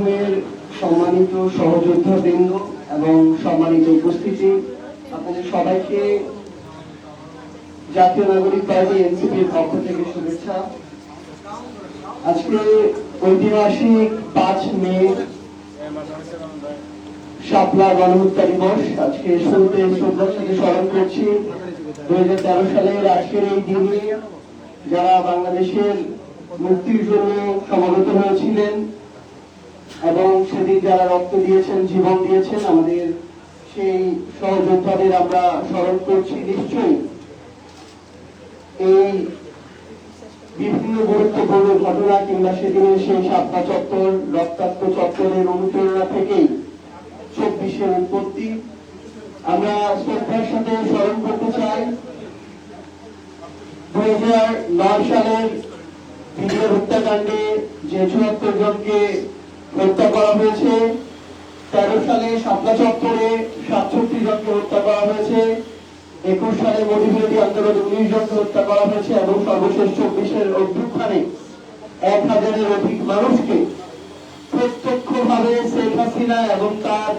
সম্মানিত সহযোদ্ধাবৃন্দ এবং সম্মানিত উপস্থিতি, আপনাদের সবাইকে জাতীয় নাগরিক পার্টি এনসিপির পক্ষ থেকে শুভেচ্ছা। আজকে ঐতিহাসিক ৫ মে শাপলা গণহত্যা দিবস। আজকে শুরুতে শ্রদ্ধার সাথে স্মরণ করছি ২০১৩ সালের আজকের এই দিনে যারা বাংলাদেশের মুক্তির জন্য সমবেত হয়েছিলেন এবং সেদিন যারা রক্ত দিয়েছেন, জীবন দিয়েছেন, আমাদের সেই সহযোদ্ধাদের আমরা স্মরণ করছি। নিশ্চয়ই এই বিভিন্ন গুরুত্বপূর্ণ ঘটনা কিংবা সেদিনের সেই শাপলা চত্বর, রক্তাক্ত চত্বরের অনুপ্রেরণা থেকেই ২৪-এর উৎপত্তি। আমরা শ্রদ্ধার সাথে স্মরণ করতে চাই ২০০৯ সালের ভিডিও হত্যাকাণ্ডে যে ৭৪ জনকে হত্যা করা হয়েছে, ১৩ সালে শাপলা চত্বরে ৬৭ জনকে হত্যা করা হয়েছে, ২১ সালে মডিবিলিটি আন্দোলনে ১৯ জনকে হত্যা করা হয়েছে এবং সর্বশেষ ২৪-এর অভ্যুত্থানে ১,০০০-এর অধিক মানুষকে প্রত্যক্ষভাবে শেখ হাসিনা এবং তার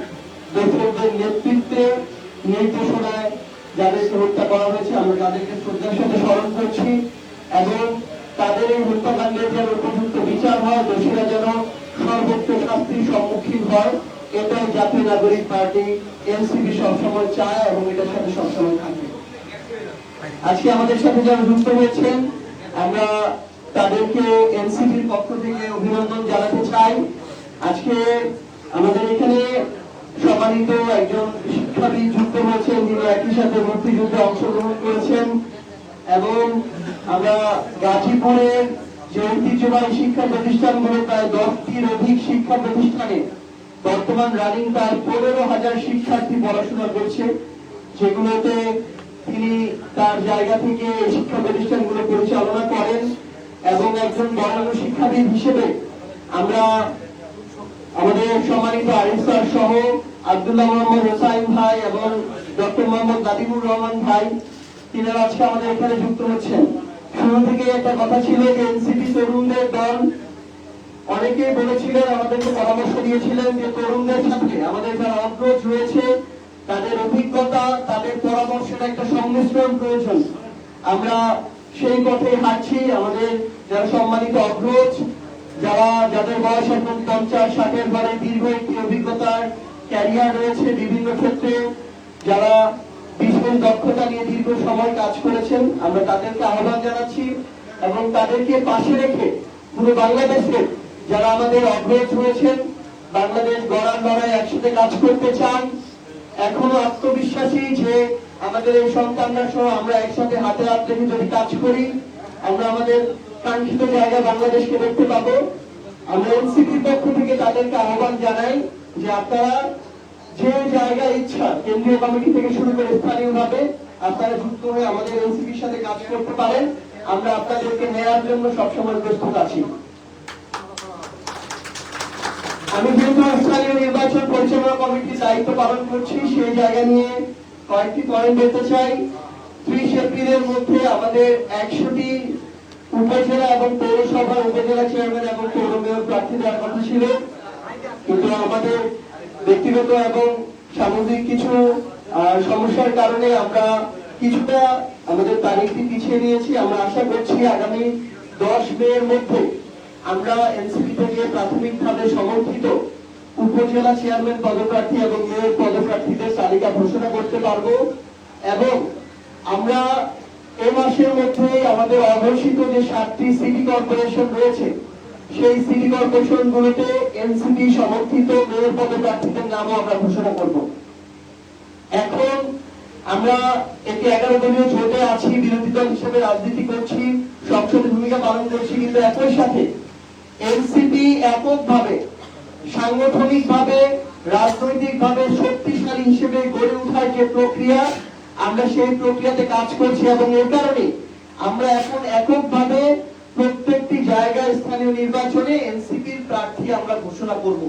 দোসরদের নেতৃত্বে, নির্দেশনায় যাদেরকে হত্যা করা হয়েছে, আমরা তাদেরকে শ্রদ্ধার সাথে স্মরণ করছি এবং তাদের এই হত্যাকাণ্ডের যেন উপযুক্ত বিচার হয়, দোষীরা যেন সর্বোচ্চ শাস্তির সম্মুখীন হয়, এটাই জাতীয় নাগরিক পার্টি এনসিপি সবসময় চায় এবং এটার সাথে সবসময় থাকবে। আজকে আমাদের সাথে যারা যুক্ত হয়েছেন, আমরা তাদেরকে এনসিপির পক্ষ থেকে অভিনন্দন জানাতে চাই। আজকে আমাদের এখানে সম্মানিত একজন শিক্ষাবিদ যুক্ত হয়েছেন, যিনি একই সাথে মুক্তিযুদ্ধে অংশগ্রহণ করেছেন এবং আমরা গাজীপুরের যে ঐতিহ্যবাহী শিক্ষা প্রতিষ্ঠানগুলো প্রায় ১০টির অধিক শিক্ষা প্রতিষ্ঠানে বর্তমান রানিং তার ১৫,০০০ শিক্ষার্থী পড়াশোনা করছে, যেগুলোতে তিনি তার জায়গা থেকে শিক্ষা প্রতিষ্ঠানগুলো পরিচালনা করেন এবং একজন বরেণ্য শিক্ষাবিদ হিসেবে আমরা আমাদের সম্মানিত আরিফ স্যার সহ আব্দুল্লাহ মোহাম্মদ হোসাইন ভাই এবং ডক্টর মোহাম্মদ নাদিমুর রহমান ভাই, তিনারা আজকে আমাদের এখানে যুক্ত হচ্ছেন। শুরু থেকে একটা কথা ছিল যে এনসিপি তরুণদের দল। অনেকেই বলেছিলেন, আমাদেরকে পরামর্শ দিয়েছিলেন যে তরুণদের সাথে আমাদের যারা অগ্রজ রয়েছে তাদের অভিজ্ঞতা, তাদের পরামর্শের একটা সংমিশ্রণ প্রয়োজন। আমরা সেই পথে হাঁটছি। আমাদের যারা সম্মানিত অগ্রজ, যাদের বয়স এখন ৫০-৬০-এর ঘরে দীর্ঘ একটি অভিজ্ঞতার ক্যারিয়ার রয়েছে, বিভিন্ন ক্ষেত্রে যারা বিশেষ দক্ষতা নিয়ে দীর্ঘ সময় কাজ করেছেন, আমরা তাদেরকে আহ্বান জানাচ্ছি এবং তাদেরকে পাশে রেখে পুরো বাংলাদেশে যারা আমাদের অগ্রজ রয়েছেন, বাংলাদেশ গড়ার লড়াই একসাথে কাজ করতে চান, এখনো আত্মবিশ্বাসী যে আমাদের এই সন্তানরা সহ আমরা একসাথে হাতে হাত রেখে যদি কাজ করি, আমরা আমাদের কাঙ্ক্ষিত জায়গায় বাংলাদেশকে দেখতে পাবো। আমরা এনসিপির পক্ষ থেকে তাদেরকে আহ্বান জানাই যে আপনারা যে জায়গায় ইচ্ছা, কেন্দ্রীয় কমিটি থেকে শুরু করে স্থানীয়ভাবে আপনারা যুক্ত হয়ে আমাদের এনসিপির সাথে কাজ করতে পারেন। আমরা আপনাদেরকে নেওয়ার জন্য সবসময় প্রস্তুত আছি। আমি যেহেতু স্থানীয় নির্বাচন পরিচালনা কমিটির দায়িত্ব পালন করছি, সেই জায়গা নিয়ে কয়েকটি পয়েন্ট বলতে চাই। ৩০ এপ্রিলের মধ্যে আমাদের ১০০টি উপজেলা এবং পৌরসভার উপজেলা চেয়ারম্যান এবং পৌর মেয়র প্রার্থী দেওয়ার কথা ছিল, কিন্তু আমাদের ব্যক্তিগত এবং সামগ্রিক কিছু সমস্যার কারণে আমরা কিছুটা আমাদের তারিখটি পিছিয়ে নিয়েছি। আমরা আশা করছি আগামী ১০ মের মধ্যে আমরা এনসিপি থেকে প্রাথমিকভাবে সমর্থিত উপজেলা চেয়ারম্যান পদপ্রার্থী এবং মেয়র পদপ্রার্থীদের তালিকা ঘোষণা করতে পারবো এবং আমরা এ মাসের মধ্যে আমাদের অঘোষিত যে ৭টি সিটি কর্পোরেশন রয়েছে, সেই সিটি কর্পোরেশন গুলোতে এনসিপি সমর্থিত মেয়র পদপ্রার্থীদের নামও আমরা ঘোষণা করব। এখন আমরা একটি ১১ দলীয় জোটে আছি, বিরোধী দল হিসেবে রাজনীতি করছি, সংসদে ভূমিকা পালন করছি, কিন্তু একই সাথে এনসিপি এককভাবে, সাংগঠনিকভাবে, রাজনৈতিকভাবে শক্তিশালী হিসেবে গড়ে ওঠার যে প্রক্রিয়া, আমরা সেই প্রক্রিয়াতে কাজ করছি এবং এর কারণে আমরা এখন এককভাবে প্রত্যেকটি জায়গায় স্থানীয় নির্বাচনে এনসিপির প্রার্থী আমরা ঘোষণা করব।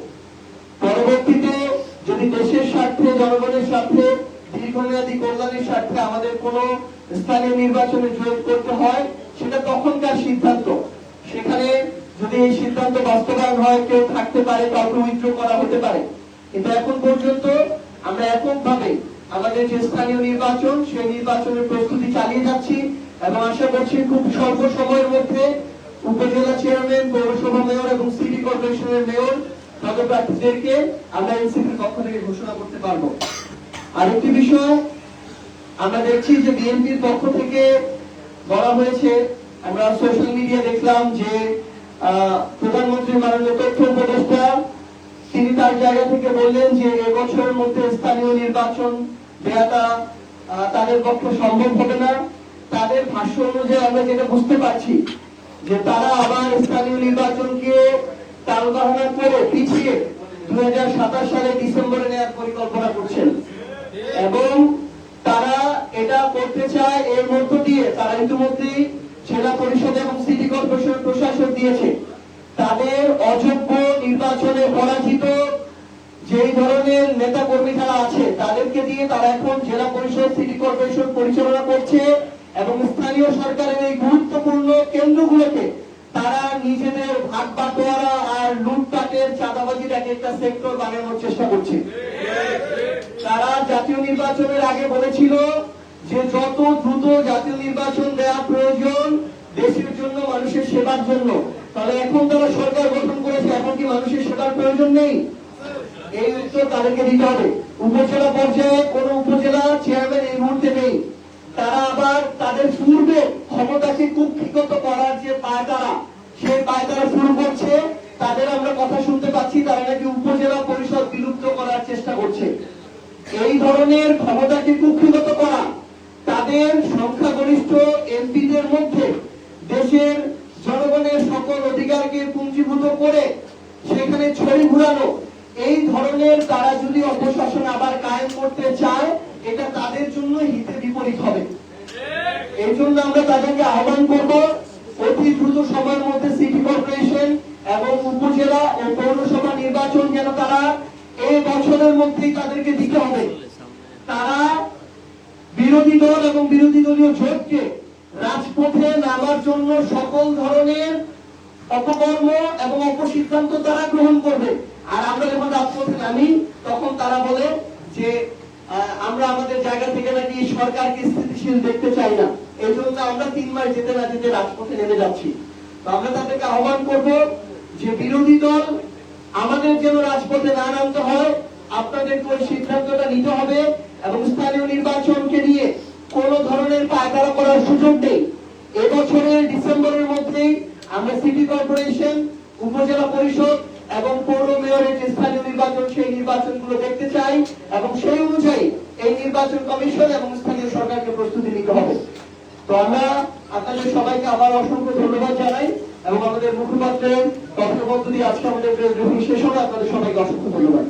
পরবর্তীতে যদি দেশের স্বার্থে, জনগণের স্বার্থে, দীর্ঘমেয়াদী কল্যাণের স্বার্থে আমাদের কোনো স্থানীয় নির্বাচনে জয়েন করতে হয়, সেটা তখনকার সিদ্ধান্ত। সেখানে যদি এই সিদ্ধান্ত বাস্তবায়ন হয় কেউ থাকতে পারে, কাউকে উইথড্র করা হতে পারে। কিন্তু এখন পর্যন্ত আমরা এককভাবে আমাদের যে স্থানীয় নির্বাচন সেই নির্বাচনের প্রস্তুতি চালিয়ে যাচ্ছি এবং আশা করছি খুব স্বল্প সময়ের মধ্যে উপজেলা চেয়ারম্যান, পৌরসভা মেয়র এবং সিটি কর্পোরেশনের মেয়র পদপ্রার্থীদেরকে আমরা এনসিপির পক্ষ থেকে ঘোষণা করতে পারবো। আরেকটি বিষয় আমরা দেখছি যে বিএনপির পক্ষ থেকে বলা হয়েছে, আমরা সোশ্যাল মিডিয়া দেখলাম যে প্রধানমন্ত্রী মাননীয় তথ্য উপদেষ্টা তিনি তার জায়গা থেকে বললেন যে এবছরের মধ্যে স্থানীয় নির্বাচন দেওয়াটা তাদের পক্ষে সম্ভব হবে না। তাদের ভাষ্য অনুযায়ী আমরা যেটা বুঝতে পারছি যে তারা আবার স্থানীয় নির্বাচনকে টালবাহানা করে পিছিয়ে 2027 সালে ডিসেম্বরে নেওয়ার পরিকল্পনা করছেন এবং তারা এটা করতে চায়। এর মধ্য দিয়ে তারা ইতিমধ্যেই জেলা পরিষদ এবং সিটি কর্পোরেশন প্রশাসন দিয়েছে তাদের অযোগ্য নির্বাচনে পরাজিত যেই ধরনের নেতা কর্মী যারা আছে তাদেরকে দিয়ে তারা এখন জেলা পরিষদ, সিটি কর্পোরেশন পরিচালনা করছে এবং স্থানীয় সরকারের এই গুরুত্বপূর্ণ কেন্দ্রগুলোকে তারা নিজেদের ভাগ বাটোয়ারা আর লুটপাটের চাঁদাবাজির এক একটা সেক্টর বানানোর চেষ্টা করছে। তারা জাতীয় নির্বাচনের আগে বলেছিল যে যত দ্রুত জাতীয় নির্বাচন দেওয়া প্রয়োজন দেশের জন্য, মানুষের সেবার জন্য। তাহলে এখন তারা সরকার গঠন করেছে, এখন কি মানুষের সেবার প্রয়োজন নেই? এই উত্তর তাদেরকে দিতে হবে। উপজেলা পর্যায়ে কোন উপজেলা চেয়ারম্যান এই মুহূর্তে নেই। তারা আবার তাদের পূর্বে ক্ষমতাকে কুক্ষিগত করার যে পায়তারা, সেই পায়তারা শুরু করছে। তাদের আমরা কথা শুনতে পাচ্ছি তারা নাকি উপজেলা পরিষদ বিলুপ্ত করার চেষ্টা করছে। এই ধরনের ক্ষমতাকে কুক্ষিগত করা, তাদের সংখ্যাগরিষ্ঠ এমপিদের মধ্যে দেশের জনগণের সকল অধিকারকে পুঞ্জীভূত করে সেখানে ছড়ি ঘুরানো, এই ধরনের তারা যদি অপশাসন আবার কায়েম করতে চায় এটা তাদের জন্য হিতে বিপরীত হবে। এই জন্য আমরা তাদেরকে আহ্বান করব অতি দ্রুত সময়ের মধ্যে সিটি কর্পোরেশন এবং উপজেলা ও পৌরসভা নির্বাচন যেন তারা এই বছরের মধ্যেই তাদেরকে দিতে হবে। তারা বিরোধী দল এবং বিরোধী দলীয় জোটকে রাজপথে নামার জন্য সকল ধরনের অপকর্ম এবং অপসিদ্ধান্ত তারা গ্রহণ করবে। আর আমরা যখন রাজপথে নামি তখন তারা বলে যে আমরা আমাদের জায়গা থেকে নাকি সরকারকে স্থিতিশীল দেখতে চাই না, এই জন্য আমরা 3 মাস যেতে না যেতে রাজপথে নেমে যাচ্ছি। তো আমরা তাদেরকে আহ্বান করব যে বিরোধী দল আমাদের যেন রাজপথে না নামতে হয়, আপনাদেরকে ওই সিদ্ধান্তটা নিতে হবে এবং স্থানীয় নির্বাচনকে নিয়ে কোন ধরনের পায়তারা করার সুযোগ নেই। এবছরের ডিসেম্বরের মধ্যেই আমরা সিটি কর্পোরেশন, উপজেলা পরিষদ এবং পৌর মেয়রের যে স্থানীয় নির্বাচন সেই নির্বাচনগুলো দেখতে চাই এবং সেই অনুযায়ী এই নির্বাচন কমিশন এবং স্থানীয় সরকারকে প্রস্তুতি নিতে হবে। তো আমরা আপনাদের সবাইকে আবার অসংখ্য ধন্যবাদ জানাই এবং আমাদের মুখপাত্রের তথ্য পদ্ধতি আজকে আমাদের শেষ হলো। আপনাদের সবাইকে অসংখ্য ধন্যবাদ।